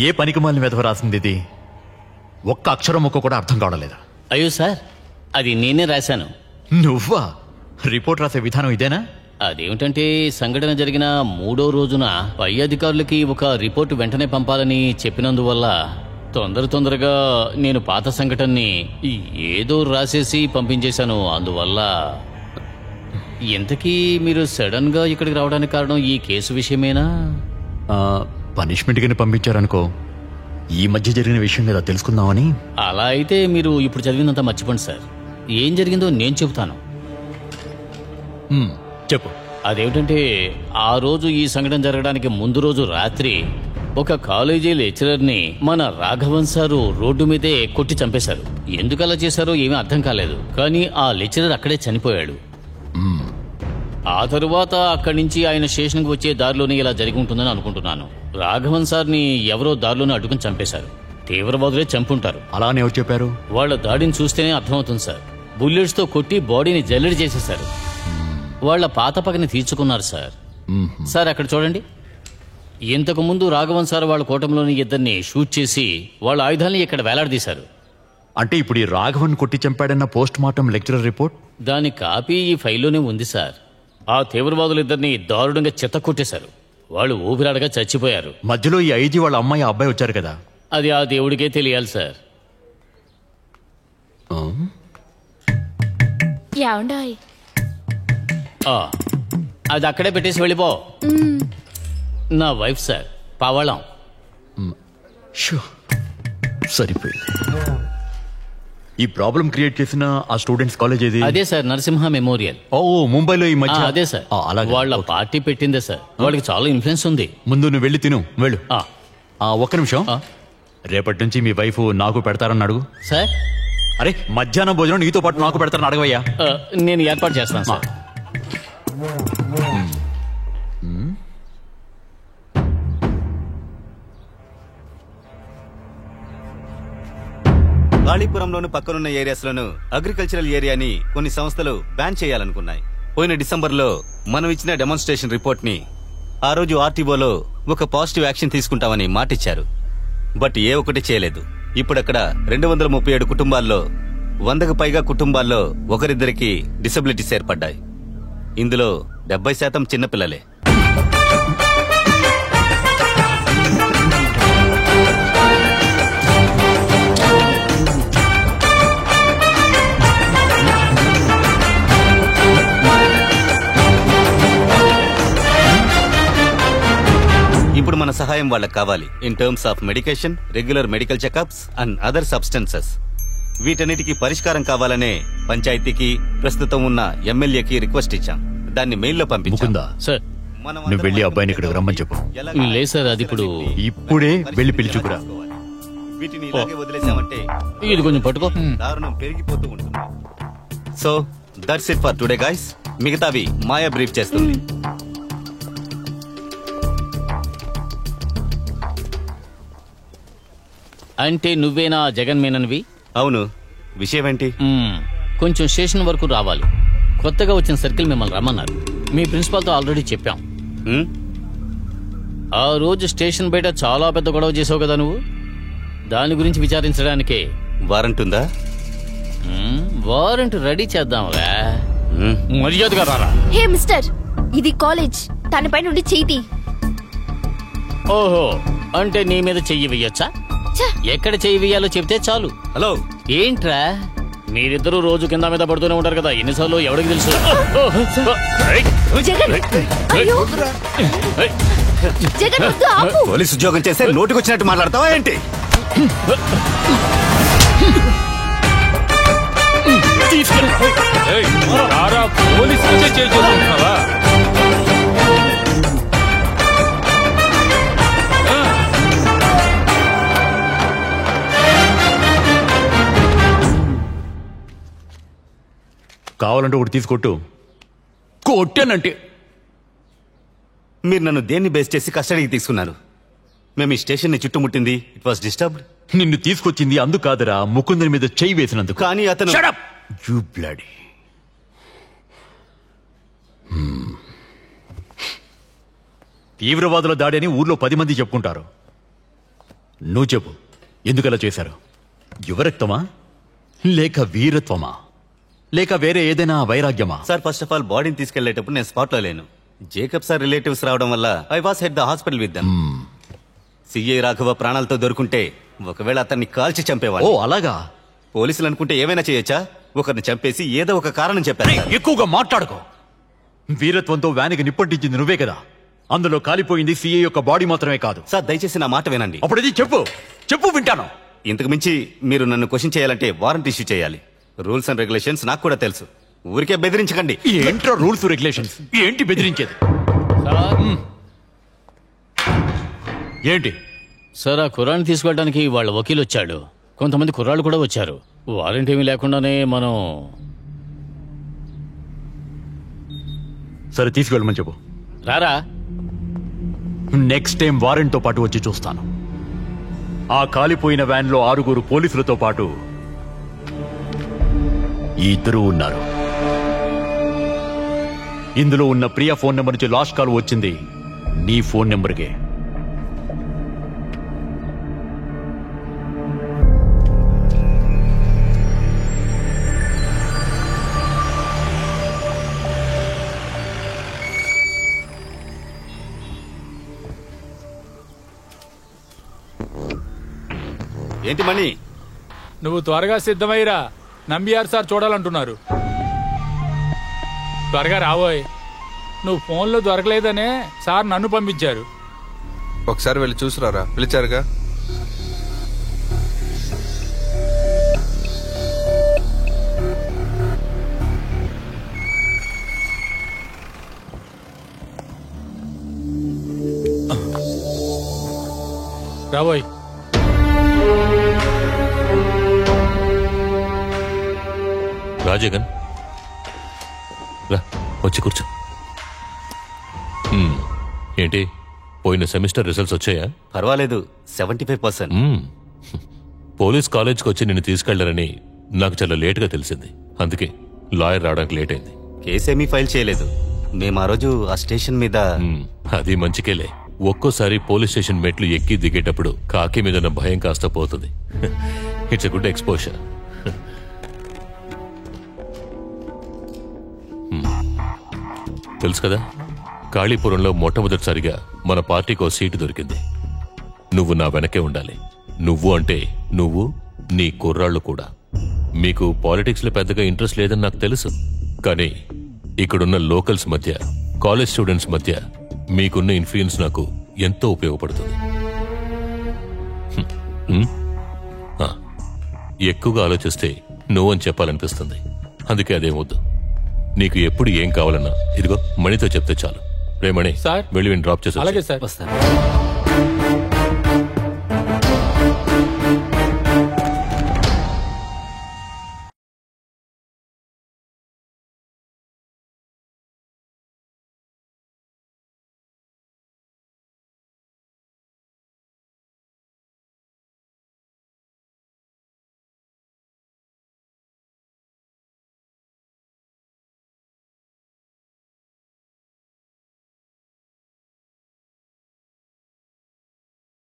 ఏ పనికిమాలిన వెధవ రాసింది ఇది? ఒక్క అక్షరం ముక్క కూడా అర్థం కావడం లేదా? అయ్యో సార్, అది నేనే రాశాను. నువ్వా? రిపోర్ట్ రాసే విధానం ఇదేనా? అదేమిటంటే సంఘటన జరిగిన 3వ రోజున పై అధికారులకి ఒక రిపోర్టు వెంటనే పంపాలని చెప్పినందువల్ల తొందరగా నేను పాత సంఘటనని ఏదో రాసేసి పంపించేశాను. అందువల్ల ఇంతకీ మీరు సడన్ గా ఇక్కడికి రావడానికి కారణం ఈ కేసు విషయమేనా? పనిష్మెంట్ కింద పంపించారనుకో. ఈ మధ్య జరిగిన విషయం మీద తెలుసుకుందామని. అలా అయితే మీరు ఇప్పుడు చదివినంత మర్చిపోండి సార్. ఏం జరిగిందో నేను చెబుతాను. చెప్పు. అదేమిటంటే ఆ రోజు ఈ సంఘటన జరగడానికి ముందు రోజు రాత్రి ఒక కాలేజీ లెక్చరర్ని మన రాఘవన్ సారు రోడ్డు మీదే కొట్టి చంపేశారు. ఎందుకలా చేశారో ఏమీ అర్థం కాలేదు, కానీ ఆ లెక్చరర్ అక్కడే చనిపోయాడు. ఆ తరువాత అక్కడి నుంచి ఆయన స్టేషన్కి వచ్చే దారిలోనే ఇలా జరిగి ఉంటుందని అనుకుంటున్నాను. రాఘవన్ సార్ని ఎవరో దారిలోనే అడ్డుకుని చంపేశారు. తీవ్రవాదులే చంపుంటారు. అలానే ఎవరు చెప్పారు? వాళ్ళ దాడిని చూస్తేనే అర్థమవుతుంది సార్. బుల్లెట్స్ తో కొట్టి బాడీని జల్లెడి చేసేశారు. వాళ్ళ పాత పగని తీర్చుకున్నారు సార్. సార్ అక్కడ చూడండి. ఇంతకు ముందు రాఘవన్ సార్ వాళ్ళ కూటమిలోని ఇద్దరిని షూట్ చేసి వాళ్ళ ఆయుధాలని ఇక్కడ వేలాడదీశారు. అంటే ఇప్పుడు ఈ రాఘవన్ కొట్టి చంపాడన్న పోస్ట్ మార్టం లెక్చరర్ రిపోర్ట్, దాని కాపీ ఈ ఫైల్లోనే ఉంది సార్. ఆ తీవ్రవాదులిద్దరిని దారుణంగా చెత్త కొట్టేశారు. వాళ్ళు ఊపిరాడగా చచ్చిపోయారు. మధ్యలో ఈ ఐజీ వాళ్ళ అమ్మాయి అబ్బాయి వచ్చారు కదా, అది ఆ దేవుడికే తెలియాలి సార్. అది అక్కడే పెట్టేసి వెళ్ళిపో. నా వైఫ్ సార్, పావళం. సరిపోయింది. ఈ ప్రాబ్లం క్రియేట్ చేసిన ఆ స్టూడెంట్స్ కాలేజ్ ఏది? అదే సార్, నరసింహ మెమోరియల్. ఓ, ముంబైలో ఈ మధ్య. అదే సార్. వాళ్ళ పార్టీ పెట్టిందే సార్. వాళ్ళకి చాలా ఇన్ఫ్లుయెన్స్ ఉంది. ముందు నువ్వు వెళ్ళి తిను, వెళ్ళు. ఒక్క నిమిషం. రేపటి నుంచి మీ వైఫ్ నాకు పెడతారని అడుగు. సార్, అరే మధ్యాహ్నం భోజనం నీతో పాటు నాకు పెడతారని అడగవయ్యా. నేను ఏర్పాటు చేస్తాను సార్. కాళీపురంలోని పక్కనున్న ఏరియాస్లోను అగ్రికల్చరల్ ఏరియాని కొన్ని సంస్థలు బ్యాన్ చేయాలనుకున్నాయి. పోయిన డిసెంబర్లో మనం ఇచ్చిన డెమాన్స్ట్రేషన్ రిపోర్ట్ ని ఆ రోజు ఆర్టీఓలో ఒక పాజిటివ్ యాక్షన్ తీసుకుంటామని మాటిచ్చారు. బట్ ఏ ఒక్కటి చేయలేదు. ఇప్పుడక్కడ 237 కుటుంబాల్లో 100కు పైగా కుటుంబాల్లో ఒకరిద్దరికి డిసెబిలిటీస్ ఏర్పడ్డాయి. ఇందులో 70% చిన్నపిల్లలే. ఇప్పుడు మన సహాయం వాళ్ళకి కావాలి. In terms of medication, regular medical checkups and other substances. వీటన్నిటికీ పరిష్కారం కావాలనే పంచాయతీకి, ప్రస్తుతం ఉన్న ఎమ్మెల్యేకి రిక్వెస్ట్ ఇచ్చాం. దాన్ని మెయిల్లో పంపించాం. సార్, నువ్వు వెళ్ళి అబ్బాయిని ఇక్కడికి రమ్మని చెప్పు. లేదు సార్, అది ఇప్పుడే వెళ్ళి పిలుచుకురా. వీటిని ఇలాగే వదిలేసామంటే ఇది కొంచెం పట్టుకో. దారుణం పెరిగిపోతూ ఉంటుంది. So that's it for today guys. మిగతావి మాయా బ్రీఫ్ చేస్తుంది. అంటే నువ్వేనా జగన్ మేనన్వి? అవును. విషయం ఏంటి? కొంచెం స్టేషన్ వరకు రావాలి. కొత్తగా వచ్చిన సర్కిల్ మిమ్మల్ని రమ్మన్నారు. మీ ప్రిన్సిపాల్తో ఆల్రెడీ చెప్పాం. ఆ రోజు స్టేషన్ బయట చాలా పెద్ద గొడవ చేసావు కదా నువ్వు. దాని గురించి విచారించడానికే. వారెంట్ ఉందా? వారెంట్ రెడీ చేద్దాంరా. మర్యాదగా రారా. హే మిస్టర్, ఇది కాలేజ్. తనపై నుండి చేయి. ఓహో, అంటే నీ మీద చెయ్యి వెయ్యొచ్చా? ఎక్కడ చెయ్యి వెయ్యాలో చెప్తే చాలు. హలో, ఏంట్రా మీరిద్దరూ రోజు కింద మీద పడుతూనే ఉంటారు కదా, ఎన్నిసార్లు ఎవరికి తెలుసు? పోలీసు ఉద్యోగం చేస్తే నోటికొచ్చినట్టు మాట్లాడతావా ఏంటి? కావాలంటే ఒకటి తీసుకొట్టు. కొట్టానంటే మీరు నన్ను దేన్ని బేస్ చేసి కస్టడీకి తీసుకున్నారు? మేము ఈ స్టేషన్ ని చుట్టుముట్టింది ఇట్ వాస్ డిస్టర్బ్డ్. నిన్ను తీసుకొచ్చింది అందుకు కాదురా, ముకుందని మీద చెయ్యి వేసినందుకు. కానీ అతను Shut up! You bloody. తీవ్రవాదుల దాడి అని ఊర్లో 10 మంది చెప్పుకుంటారు. నువ్వు చెప్పు, ఎందుకలా చేశారు? యువరక్తమా లేక వీరత్వమా లేక వేరే ఏదైనా వైరాగ్యమా? సార్, ఫస్ట్ ఆఫ్ ఆల్ బాడీని తీసుకెళ్లేటప్పుడు నేను స్పాట్ లో లేను. జేకబ్ సార్ రిలేటివ్స్ రావడం వల్ల I was head the hospital with them. CI Raghava ప్రాణాలతో దొరుకుంటే ఒకవేళ అతన్ని కాల్చి ఓ చంపేవాడు. అలాగా? పోలీసులు అనుకుంటే ఏమైనా చేయొచ్చా? ఒకరిని చంపేసి ఏదో ఒక కారణం చెప్పారు. ఎక్కువగా మాట్లాడుకో. వీరత్వంతో వ్యానికి నిప్పంటించింది నువ్వే కదా. అందులో కాలిపోయింది సిఐ యొక్క బాడీ మాత్రమే కాదు. సార్, దయచేసి నా మాట వినండి. అప్పుడు ఇది చెప్పు చెప్పు, వింటాను. ఇంతకు మించి మీరు నన్ను క్వశ్చన్ చేయాలంటే వారెంట్ ఇష్యూ చేయాలి. రూల్స్ అండ్ రెగ్యులేషన్స్ నాకు కూడా తెలుసు. ఊరికే బెదిరించకండి. ఏంట్రా రూల్స్ రెగ్యులేషన్స్? ఏంటి బెదిరించేది? సార్ ఏంటి? సార్, ఆ కుర్రాన్ని తీసుకెళ్ళడానికి వాళ్ళ వకీలు వచ్చాడు. కొంతమంది కుర్రాళ్ళు కూడా వచ్చారు. వారెంట్ ఏమీ లేకుండానే మనం... సరే, తీసుకెళ్ళమని చెప్పు. రారా. నెక్స్ట్ టైం వారెంట్తో పాటు వచ్చి చూస్తాను. ఆ కాలిపోయిన వ్యాన్ లో 6 పోలీసులతో పాటు ఈ ఇద్దరు ఉన్నారు. ఇందులో ఉన్న ప్రియా ఫోన్ నెంబర్ నుంచి లాస్ట్ కాల్ వచ్చింది నీ ఫోన్ నెంబర్కే. ఏంటి మణి? నువ్వు త్వరగా సిద్ధమైరా. నంబియార్ సార్ చూడాలంటున్నారు. త్వరగా రాబోయ్. నువ్వు ఫోన్లో దొరకలేదనే సార్ నన్ను పంపించారు. ఒకసారి వెళ్ళి చూసిరారా, పిలిచారుగా. రాబోయ్. రాజగన్ రా, వచ్చి కూర్చో. ఏంటి, పోయిన సెమిస్టర్ రిజల్ట్స్ వచ్చాయా? పర్వాలేదు, 75%. పోలీస్ కాలేజ్కి వచ్చి నిన్ను తీసుకెళ్లారని నాకు చాలా లేటుగా తెలిసింది. అందుకే లాయర్ రావడానికి లేట్ అయింది. కేసేమీ ఫైల్ చేయలేదు. మేము ఆ రోజు ఆ స్టేషన్ మీద... అది మంచికేలే. ఒక్కోసారి పోలీస్ స్టేషన్ మెట్లు ఎక్కి దిగేటప్పుడు కాకి మీద ఉన్న భయం కాస్త పోతుంది. It's a good exposure. తెలుసు కదా, కాళీపురంలో మొట్టమొదటిసారిగా మన పార్టీకి ఓ సీటు దొరికింది. నువ్వు నా వెనకే ఉండాలి. నువ్వు అంటే నువ్వు, నీ కుర్రాళ్ళు కూడా. మీకు పాలిటిక్స్లో పెద్దగా ఇంట్రెస్ట్ లేదని నాకు తెలుసు. కానీ ఇక్కడున్న లోకల్స్ మధ్య, కాలేజ్ స్టూడెంట్స్ మధ్య మీకున్న ఇన్ఫ్లుయెన్స్ నాకు ఎంతో ఉపయోగపడుతుంది. ఎక్కువగా ఆలోచిస్తే నో అని చెప్పాలనిపిస్తుంది. అందుకే అదేమొద్దు. నీకు ఎప్పుడు ఏం కావాలన్నా ఇదిగో మణితో చెప్తే చాలు. రే మణి, సార్, వెళ్ళి డ్రాప్ చేసి. అలాగే సార్. వస్తాను.